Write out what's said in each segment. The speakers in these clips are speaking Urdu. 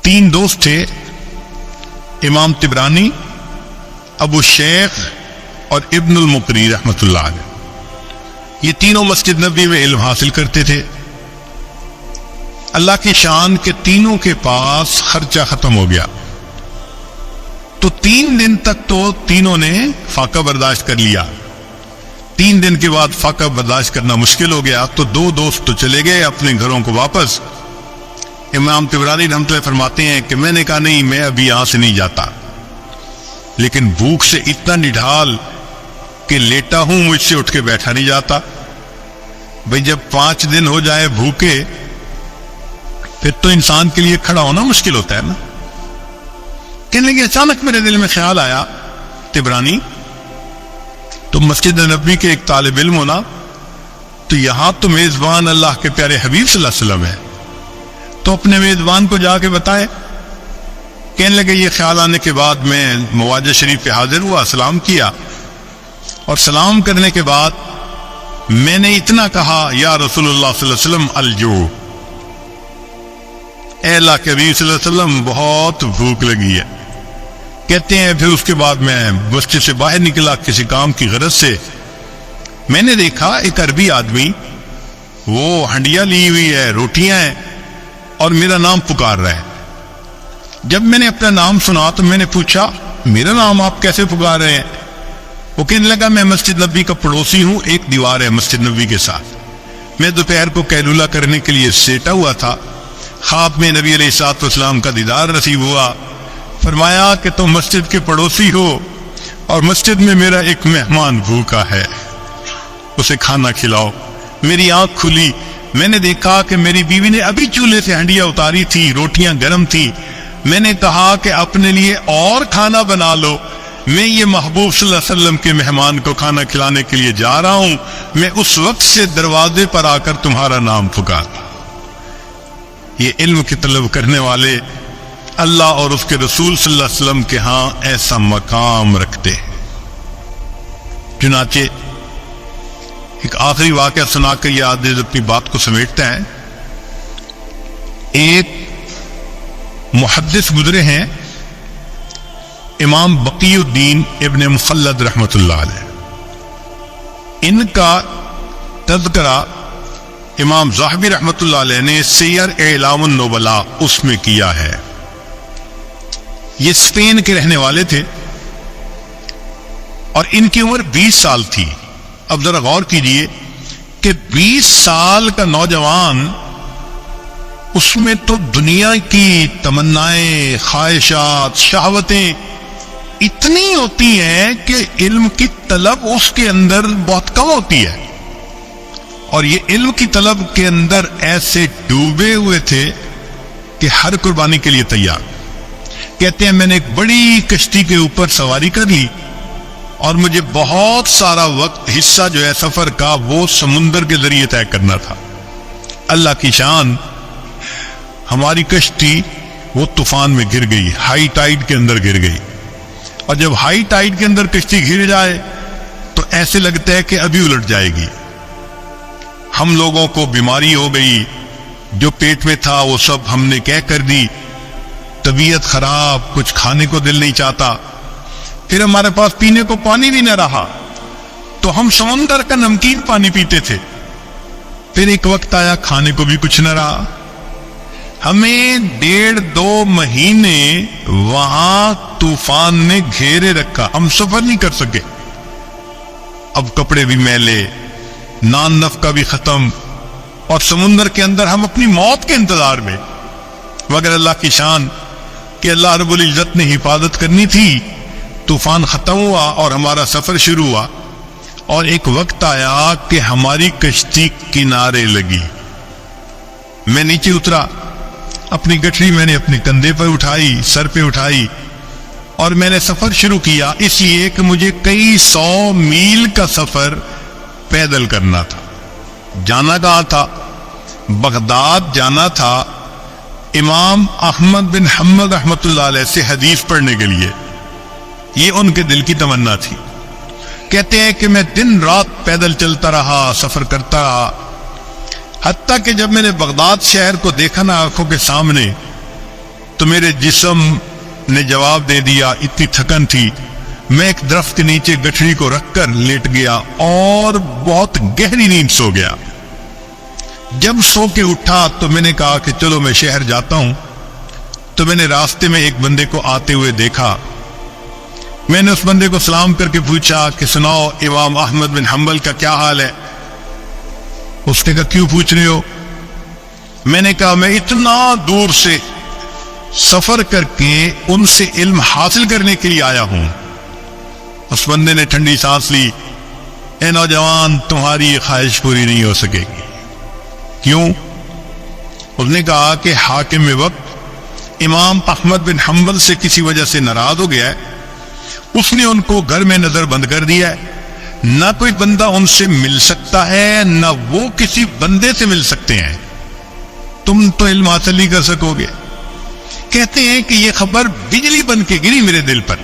تین دوست تھے، امام طبرانی، ابو شیخ اور ابن المقری رحمۃ اللہ علیہ۔ یہ تینوں مسجد نبوی میں علم حاصل کرتے تھے۔ اللہ کی شان کے تینوں کے پاس خرچہ ختم ہو گیا، تو 3 دن تک تو تینوں نے فاقہ برداشت کر لیا۔ 3 دن کے بعد فاقہ برداشت کرنا مشکل ہو گیا، تو 2 دوست تو چلے گئے اپنے گھروں کو واپس۔ امام طبرانی رحمۃ اللہ فرماتے ہیں کہ میں نے کہا نہیں، میں ابھی یہاں سے نہیں جاتا، لیکن بھوک سے اتنا نڈھال کہ لیٹا ہوں، مجھ سے اٹھ کے بیٹھا نہیں جاتا۔ بھئی جب 5 دن ہو جائے بھوکے، پھر تو انسان کے لیے کھڑا ہونا مشکل ہوتا ہے نا۔ کہنے لگے اچانک میرے دل میں خیال آیا، طبرانی تم مسجد نبوی کے ایک طالب علم ہونا، تو یہاں تو میزبان اللہ کے پیارے حبیب صلی اللہ علیہ وسلم ہے، تو اپنے میزبان کو جا کے بتائے۔ کہنے لگے یہ خیال آنے کے بعد میں مواجہ شریف پہ حاضر ہوا، سلام کیا، اور سلام کرنے کے بعد میں نے اتنا کہا یا رسول اللہ صلی اللہ علیہ وسلم الجوع، اے اللہ کے حبیب صلی اللہ علیہ وسلم بہت بھوک لگی ہے۔ کہتے ہیں پھر اس کے بعد میں مسجد سے باہر نکلا کسی کام کی غرض سے، میں نے دیکھا ایک عربی آدمی وہ ہنڈیا لی ہوئی ہے، روٹیاں ہیں، اور میرا نام پکار رہا ہے۔ جب میں نے اپنا نام سنا تو میں نے پوچھا میرا نام آپ کیسے پکار رہے ہیں؟ وہ کہنے لگا میں مسجد نبوی کا پڑوسی ہوں، ایک دیوار ہے مسجد نبوی کے ساتھ، میں دوپہر کو قیلولہ کرنے کے لیے سیٹا ہوا تھا، خواب میں نبی علیہ الصلوۃ والسلام کا دیدار نصیب ہوا، فرمایا کہ تم مسجد کے پڑوسی ہو اور مسجد میں میرا ایک مہمان بھوکا ہے، اسے کھانا کھلاؤ۔ میری آنکھ کھلی، میں نے دیکھا کہ میری بیوی نے ابھی چولہے سے ہنڈیا اتاری تھی، روٹیاں گرم تھی۔ میں نے کہا کہ اپنے لیے اور کھانا بنا لو، میں یہ محبوب صلی اللہ علیہ وسلم کے مہمان کو کھانا کھلانے کے لیے جا رہا ہوں، میں اس وقت سے دروازے پر آ کر تمہارا نام پکارتا۔ یہ علم کی طلب کرنے والے اللہ اور اس کے رسول صلی اللہ علیہ وسلم کے ہاں ایسا مقام رکھتے ہیں۔ چنانچہ ایک آخری واقعہ سنا کر یہ آدمی اپنی بات کو سمیٹتا ہے۔ ایک محدث گزرے ہیں امام بقی الدین ابن مخلد رحمۃ اللہ علیہ، ان کا تذکرہ امام ذہبی رحمۃ اللہ علیہ نے سیر اعلام النبلاء اس میں کیا ہے۔ یہ اسپین کے رہنے والے تھے اور ان کی عمر 20 سال تھی۔ اب ذرا غور کیجئے کہ 20 سال کا نوجوان، اس میں تو دنیا کی تمنائیں، خواہشات، شہوتیں اتنی ہوتی ہیں کہ علم کی طلب اس کے اندر بہت کم ہوتی ہے، اور یہ علم کی طلب کے اندر ایسے ڈوبے ہوئے تھے کہ ہر قربانی کے لیے تیار۔ کہتے ہیں میں نے ایک بڑی کشتی کے اوپر سواری کر لی، اور مجھے بہت سارا وقت حصہ جو ہے سفر کا وہ سمندر کے ذریعے طے کرنا تھا۔ اللہ کی شان، ہماری کشتی وہ طوفان میں گر گئی، ہائی ٹائیڈ کے اندر گر گئی، اور جب ہائی ٹائیڈ کے اندر کشتی گر جائے تو ایسے لگتا ہے کہ ابھی الٹ جائے گی۔ ہم لوگوں کو بیماری ہو گئی، جو پیٹ میں تھا وہ سب ہم نے کہہ کر دی، طبیعت خراب، کچھ کھانے کو دل نہیں چاہتا، پھر ہمارے پاس پینے کو پانی بھی نہ رہا تو ہم سمندر کا نمکین پانی پیتے تھے۔ پھر ایک وقت آیا کھانے کو بھی کچھ نہ رہا، ہمیں 1.5-2 مہینے وہاں طوفان نے گھیرے رکھا، ہم سفر نہیں کر سکے۔ اب کپڑے بھی میلے، نان نفقہ بھی ختم، اور سمندر کے اندر ہم اپنی موت کے انتظار میں، مگر اللہ کی شان کہ اللہ رب العزت نے حفاظت کرنی تھی۔ طوفان ختم ہوا اور ہمارا سفر شروع ہوا، اور ایک وقت آیا کہ ہماری کشتی کنارے لگی۔ میں نیچے اترا، اپنی گٹھری میں نے اپنے کندھے پر اٹھائی، سر پہ اٹھائی، اور میں نے سفر شروع کیا، اس لیے کہ مجھے کئی 100 میل کا سفر پیدل کرنا تھا۔ جانا کہاں تھا؟ بغداد جانا تھا، امام احمد بن حنبل رحمۃ اللہ علیہ سے حدیث پڑھنے کے لیے۔ یہ ان کے دل کی تمنا تھی۔ کہتے ہیں کہ میں دن رات پیدل چلتا رہا، سفر کرتا رہا، حتیٰ کہ جب میں نے بغداد شہر کو دیکھا نا آنکھوں کے سامنے، تو میرے جسم نے جواب دے دیا، اتنی تھکن تھی، میں ایک درخت کے نیچے گٹھڑی کو رکھ کر لیٹ گیا اور بہت گہری نیند سو گیا۔ جب سو کے اٹھا تو میں نے کہا کہ چلو میں شہر جاتا ہوں۔ تو میں نے راستے میں ایک بندے کو آتے ہوئے دیکھا۔ میں نے اس بندے کو سلام کر کے پوچھا کہ سناؤ امام احمد بن حنبل کا کیا حال ہے؟ اس نے کہا کیوں پوچھ رہے ہو؟ میں نے کہا میں اتنا دور سے سفر کر کے ان سے علم حاصل کرنے کے لیے آیا ہوں۔ اس بندے نے ٹھنڈی سانس لی، اے نوجوان تمہاری یہ خواہش پوری نہیں ہو سکے گی۔ کیوں؟ اس نے کہا کہ حاکم وقت امام احمد بن حنبل سے کسی وجہ سے ناراض ہو گیا ہے، اس نے ان کو گھر میں نظر بند کر دیا ہے، نہ کوئی بندہ ان سے مل سکتا ہے نہ وہ کسی بندے سے مل سکتے ہیں، تم تو علم حاصل نہیں کر سکو گے۔ کہتے ہیں کہ یہ خبر بجلی بن کے گری میرے دل پر،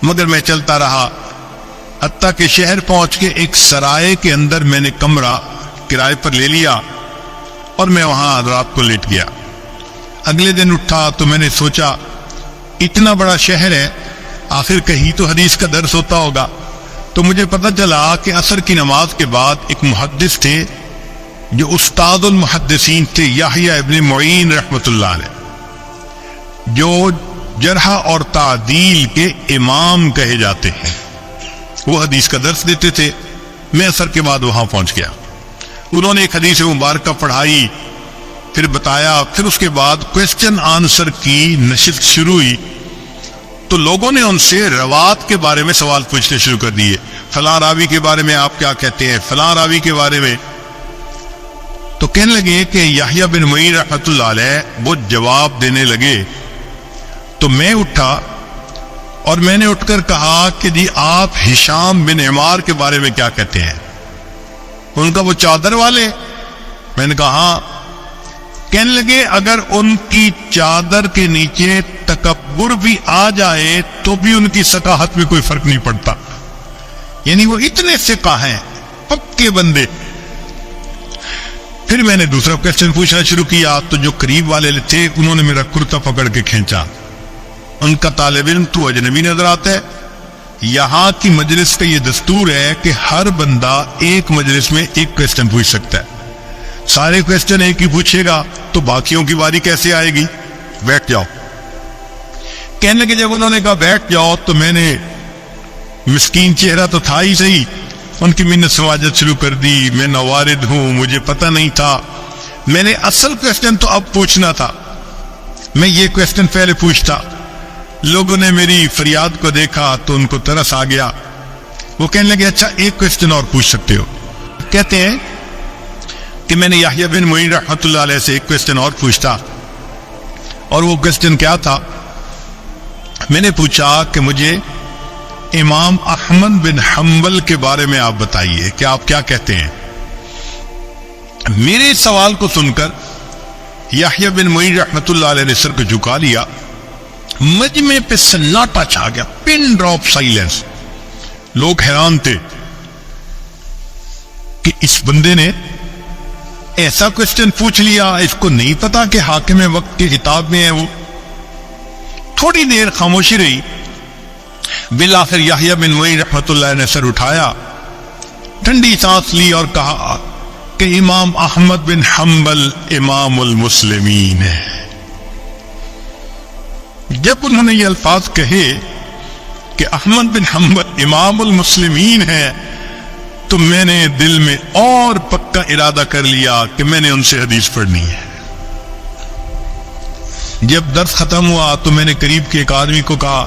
مگر میں چلتا رہا حتیٰ کہ شہر پہنچ کے ایک سرائے کے اندر میں نے کمرہ کرائے پر لے لیا اور میں وہاں رات کو لیٹ گیا۔ اگلے دن اٹھا تو میں نے سوچا اتنا بڑا شہر ہے، آخر کہیں تو حدیث کا درس ہوتا ہوگا۔ تو مجھے پتہ چلا کہ عصر کی نماز کے بعد ایک محدث تھے جو استاد المحدثین تھے، یحییٰ ابن معین رحمۃ اللہ علیہ، جو جرح اور تعدیل کے امام کہے جاتے ہیں۔ وہ حدیث کا درس دیتے تھے۔ میں عصر کے بعد وہاں پہنچ گیا۔ انہوں نے ایک حدیث مبارکہ پڑھائی، پھر بتایا، پھر اس کے بعد کوسچن آنسر کی نشست شروع ہوئی۔ تو لوگوں نے ان سے روات کے بارے میں سوال پوچھنے شروع کر دیے، فلاں راوی کے بارے میں آپ کیا کہتے ہیں، فلاں راوی کے بارے میں۔ تو کہنے لگے کہ یحییٰ بن معین رحمۃ اللہ علیہ وہ جواب دینے لگے۔ تو میں اٹھا اور میں نے اٹھ کر کہا کہ جی آپ ہشام بن عمار کے بارے میں کیا کہتے ہیں؟ ان کا وہ چادر والے؟ میں نے کہا ہاں۔ کہنے لگے اگر ان کی چادر کے نیچے تکبر بھی آ جائے تو بھی ان کی ثقافت میں کوئی فرق نہیں پڑتا، یعنی وہ اتنے ثقہ ہیں، پکے بندے۔ پھر میں نے دوسرا کوسچن پوچھنا شروع کیا تو جو قریب والے تھے انہوں نے میرا کرتا پکڑ کے کھینچا۔ ان کا طالب علم تو اجنبی نظر آتا ہے، یہاں کی مجلس کا یہ دستور ہے کہ ہر بندہ ایک مجلس میں ایک کوسچن پوچھ سکتا ہے، سارے کوسچن ایک ہی پوچھے گا تو باقیوں کی باری کیسے آئے گی؟ بیٹھ جاؤ۔ کہنے لگے جب انہوں نے کہا بیٹھ جاؤ تو میں نے، مسکین چہرہ تو تھا ہی صحیح، ان کی منت سماجت شروع کر دی، میں نوارد ہوں، مجھے پتہ نہیں تھا، میں نے اصل کوسچن تو اب پوچھنا تھا، میں یہ کوسچن پہلے پوچھتا۔ لوگوں نے میری فریاد کو دیکھا تو ان کو ترس آ گیا، وہ کہنے لگے اچھا ایک کوسچن اور پوچھ سکتے ہو۔ کہتے ہیں کہ میں نے یحییٰ بن معین رحمۃ اللہ علیہ سے ایک کوسچن اور پوچھتا، اور وہ کوسچن کیا تھا؟ میں نے پوچھا کہ مجھے امام احمد بن حنبل کے بارے میں آپ بتائیے کہ آپ کیا کہتے ہیں۔ میرے سوال کو سن کر یحییٰ بن معین رحمۃ اللہ علیہ نے سر کو جھکا لیا، مجمع پہ سناٹا چھا گیا، پن ڈراپ سائلنس۔ لوگ حیران تھے کہ اس بندے نے ایسا کوسچن پوچھ لیا، اس کو نہیں پتا کہ حاکم وقت کی کتاب میں ہے وہ۔ تھوڑی دیر خاموشی رہی، بالآخر یحییٰ بن معین رحمۃ اللہ نے سر اٹھایا، ٹھنڈی سانس لی اور کہا کہ امام احمد بن حنبل امام المسلمین ہے۔ جب انہوں نے یہ الفاظ کہے کہ احمد بن حنبل امام المسلمین ہے تو میں نے دل میں اور پکا ارادہ کر لیا کہ میں نے ان سے حدیث پڑھنی ہے۔ جب درس ختم ہوا تو میں نے قریب کے ایک آدمی کو کہا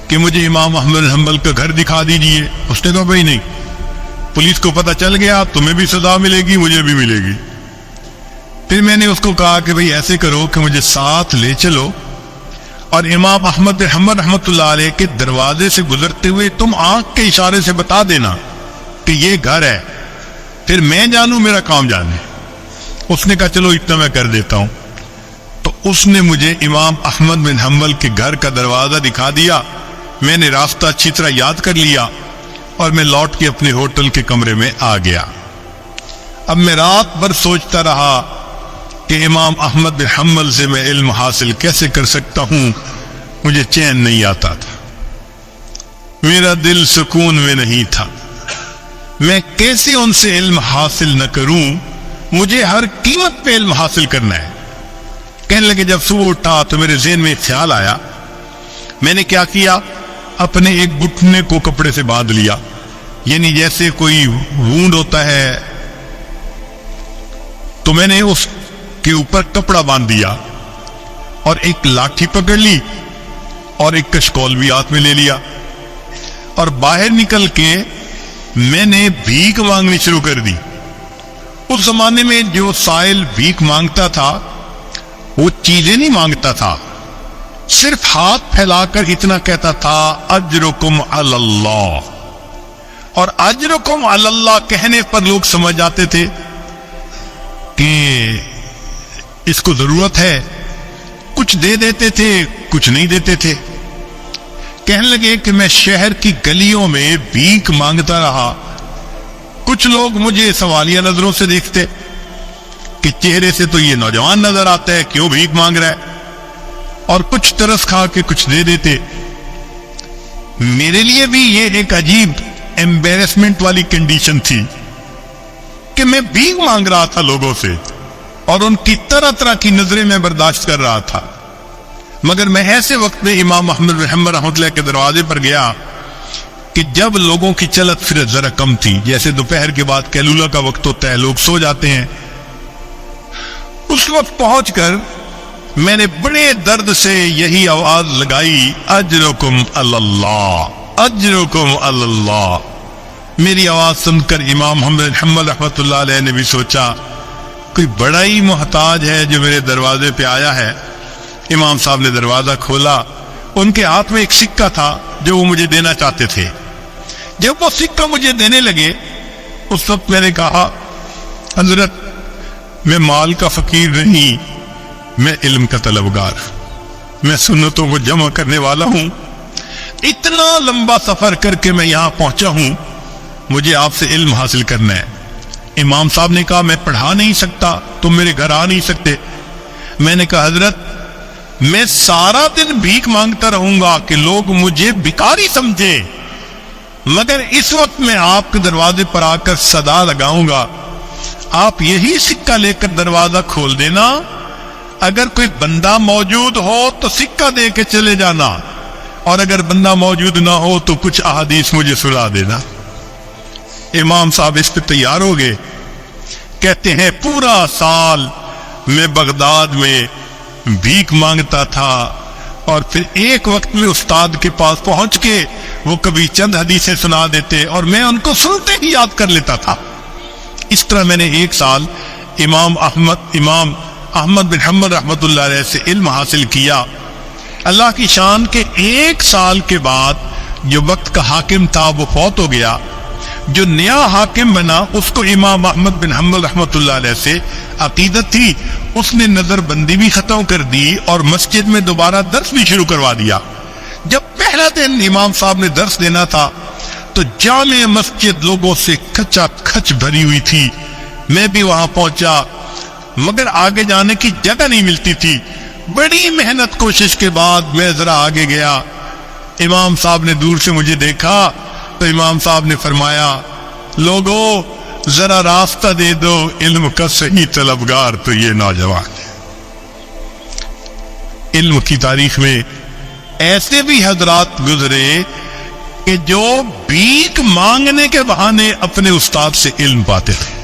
کہ مجھے امام احمد بن حنبل کا گھر دکھا دیجئے۔ اس نے کہا بھائی نہیں، پولیس کو پتہ چل گیا تمہیں بھی سزا ملے گی، مجھے بھی ملے گی۔ پھر میں نے اس کو کہا کہ بھائی ایسے کرو کہ مجھے ساتھ لے چلو اور امام احمد بن حنبل رحمۃ اللہ علیہ کے دروازے سے گزرتے ہوئے تم آنکھ کے اشارے سے بتا دینا کہ یہ گھر ہے، پھر میں جانوں میرا کام جانے۔ اس نے کہا چلو اتنا میں کر دیتا ہوں۔ تو اس نے مجھے امام احمد بن حنبل کے گھر کا دروازہ دکھا دیا، میں نے راستہ اچھی طرح یاد کر لیا اور میں لوٹ کے اپنے ہوٹل کے کمرے میں آ گیا۔ اب میں رات بھر سوچتا رہا کہ امام احمد بن حنبل سے میں علم حاصل کیسے کر سکتا ہوں، مجھے چین نہیں آتا تھا، میرا دل سکون میں نہیں تھا، میں کیسے ان سے علم حاصل نہ کروں، مجھے ہر قیمت پہ علم حاصل کرنا ہے۔ کہنے لگے جب صبح اٹھا تو میرے ذہن میں ایک خیال آیا، میں نے کیا کیا، اپنے ایک گھٹنے کو کپڑے سے باندھ لیا، یعنی جیسے کوئی وونڈ ہوتا ہے تو میں نے اس کے اوپر کپڑا باندھ دیا اور ایک لاٹھی پکڑ لی اور ایک کشکول بھی ہاتھ میں لے لیا اور باہر نکل کے میں نے بھیک مانگنی شروع کر دی۔ اس زمانے میں جو سائل بھیک مانگتا تھا وہ چیزیں نہیں مانگتا تھا، صرف ہاتھ پھیلا کر اتنا کہتا تھا اجرکم علی اللہ، اور اجرکم علی اللہ کہنے پر لوگ سمجھ جاتے تھے کہ اس کو ضرورت ہے، کچھ دے دیتے تھے کچھ نہیں دیتے تھے۔ کہنے لگے کہ میں شہر کی گلیوں میں بھیک مانگتا رہا، کچھ لوگ مجھے سوالیہ نظروں سے دیکھتے کہ چہرے سے تو یہ نوجوان نظر آتا ہے، کیوں بھیک مانگ رہا ہے، اور کچھ ترس کھا کے کچھ دے دیتے۔ میرے لیے بھی یہ ایک عجیب ایمبیرسمنٹ والی کنڈیشن تھی کہ میں بھیک مانگ رہا تھا لوگوں سے اور ان کی طرح طرح کی نظریں میں برداشت کر رہا تھا۔ مگر میں ایسے وقت میں امام احمد بن حنبل رحمۃ اللہ کے دروازے پر گیا کہ جب لوگوں کی چلت پھرت ذرا کم تھی، جیسے دوپہر کے بعد قیلولہ کا وقت ہوتا ہے، لوگ سو جاتے ہیں۔ اس وقت پہنچ کر میں نے بڑے درد سے یہی آواز لگائی، اجرکم علی اللہ، اجرکم علی اللہ۔ میری آواز سن کر امام احمد بن حنبل رحمۃ اللہ علیہ نے بھی سوچا کوئی بڑا ہی محتاج ہے جو میرے دروازے پہ آیا ہے۔ امام صاحب نے دروازہ کھولا، ان کے ہاتھ میں ایک سکہ تھا جو وہ مجھے دینا چاہتے تھے۔ جب وہ سکہ مجھے دینے لگے اس وقت میں نے کہا، حضرت میں مال کا فقیر نہیں، میں علم کا طلبگار، میں سنتوں کو جمع کرنے والا ہوں، اتنا لمبا سفر کر کے میں یہاں پہنچا ہوں، مجھے آپ سے علم حاصل کرنا ہے۔ امام صاحب نے کہا میں پڑھا نہیں سکتا، تم میرے گھر آ نہیں سکتے۔ میں نے کہا حضرت میں سارا دن بھیک مانگتا رہوں گا کہ لوگ مجھے بھکاری سمجھے، مگر اس وقت میں آپ کے دروازے پر آ کر صدا لگاؤں گا، آپ یہی سکہ لے کر دروازہ کھول دینا، اگر کوئی بندہ موجود ہو تو سکہ دے کے چلے جانا، اور اگر بندہ موجود نہ ہو تو کچھ احادیث مجھے سنا دینا۔ امام صاحب اس پہ تیار ہو گئے، کہتے ہیں پورا سال میں بغداد میں بھیک مانگتا تھا، اور پھر ایک وقت میں استاد کے پاس پہنچ کے وہ کبھی چند حدیثیں سنا دیتے اور میں ان کو سنتے ہی یاد کر لیتا تھا۔ اس طرح میں نے ایک سال امام احمد بن حنبل رحمۃ اللہ علیہ سے علم حاصل کیا۔ اللہ کی شان کے ایک سال کے بعد جو وقت کا حاکم تھا وہ فوت ہو گیا، جو نیا حاکم بنا اس کو امام احمد بن حنبل رحمۃ اللہ علیہ سے عقیدت تھی، اس نے نظر بندی بھی ختم کر دی اور مسجد میں دوبارہ درس بھی شروع کروا دیا۔ جب پہلا دن امام صاحب نے درس دینا تھا تو جامع مسجد لوگوں سے کھچا کھچ بھری ہوئی تھی، میں بھی وہاں پہنچا مگر آگے جانے کی جگہ نہیں ملتی تھی۔ بڑی محنت کوشش کے بعد میں ذرا آگے گیا، امام صاحب نے دور سے مجھے دیکھا تو امام صاحب نے فرمایا، لوگو ذرا راستہ دے دو، علم کا صحیح طلبگار تو یہ نوجوان ہے۔ علم کی تاریخ میں ایسے بھی حضرات گزرے کہ جو بھیک مانگنے کے بہانے اپنے استاد سے علم پاتے تھے۔